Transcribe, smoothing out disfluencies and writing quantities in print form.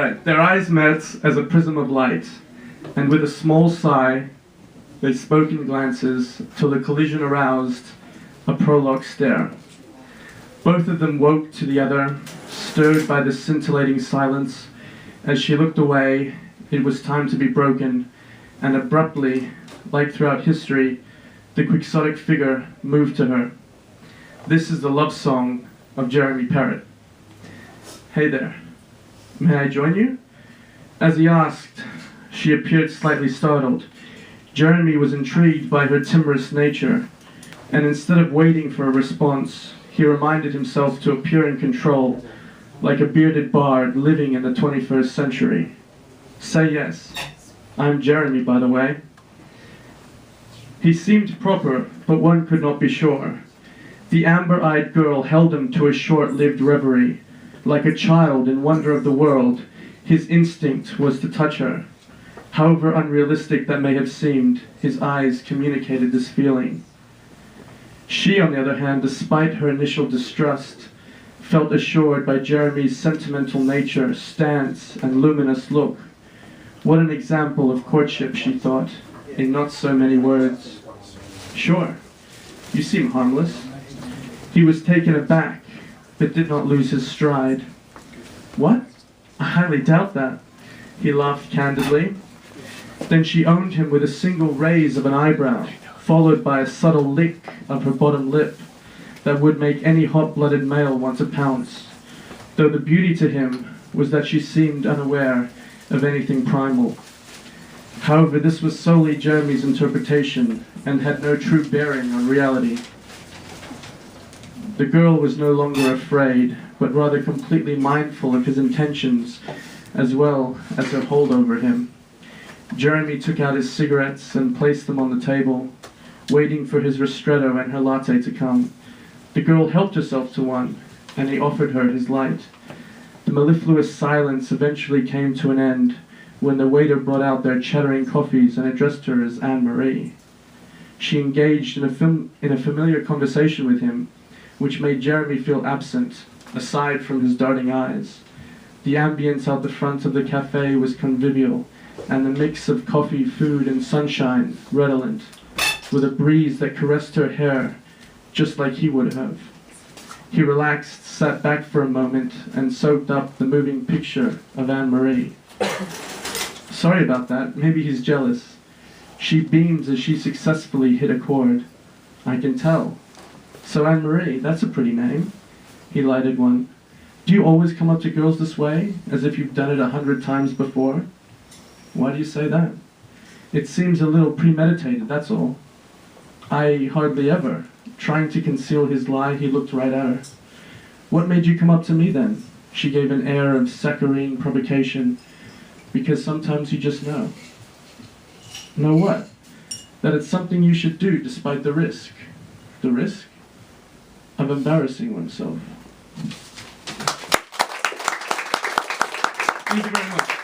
right. Their eyes met as a prism of light, and with a small sigh, they spoke in glances till the collision aroused a prologue stare. Both of them woke to the other, stirred by the scintillating silence. As she looked away, it was time to be broken, and abruptly, like throughout history, the quixotic figure moved to her. This is the love song of Jeremy Parrott. Hey there, may I join you? As he asked, she appeared slightly startled. Jeremy was intrigued by her timorous nature, and instead of waiting for a response, he reminded himself to appear in control, like a bearded bard living in the 21st century. Say yes. I'm Jeremy, by the way. He seemed proper, but one could not be sure. The amber-eyed girl held him to a short-lived reverie. Like a child in wonder of the world, his instinct was to touch her. However unrealistic that may have seemed, his eyes communicated this feeling. She, on the other hand, despite her initial distrust, felt assured by Jeremy's sentimental nature, stance, and luminous look. What an example of courtship, she thought, in not so many words. Sure, you seem harmless. He was taken aback, but did not lose his stride. What? I highly doubt that. He laughed candidly. Then she owned him with a single raise of an eyebrow, followed by a subtle lick of her bottom lip that would make any hot-blooded male want to pounce, though the beauty to him was that she seemed unaware of anything primal. However, this was solely Jeremy's interpretation and had no true bearing on reality. The girl was no longer afraid, but rather completely mindful of his intentions as well as her hold over him. Jeremy took out his cigarettes and placed them on the table, waiting for his ristretto and her latte to come. The girl helped herself to one, and he offered her his light. The mellifluous silence eventually came to an end when the waiter brought out their chattering coffees and addressed her as Anne-Marie. She engaged in a familiar conversation with him, which made Jeremy feel absent, aside from his darting eyes. The ambience out the front of the cafe was convivial, and the mix of coffee, food, and sunshine redolent, with a breeze that caressed her hair just like he would have. He relaxed, sat back for a moment, and soaked up the moving picture of Anne-Marie. Sorry about that, maybe he's jealous. She beamed as she successfully hit a chord. I can tell. So Anne-Marie, that's a pretty name. He lighted one. Do you always come up to girls this way, as if you've done it 100 times before? Why do you say that? It seems a little premeditated, that's all. I hardly ever. Trying to conceal his lie, he looked right at her. What made you come up to me then? She gave an air of saccharine provocation. Because sometimes you just know. Know what? That it's something you should do despite the risk. The risk? Of embarrassing oneself. Thank you very much.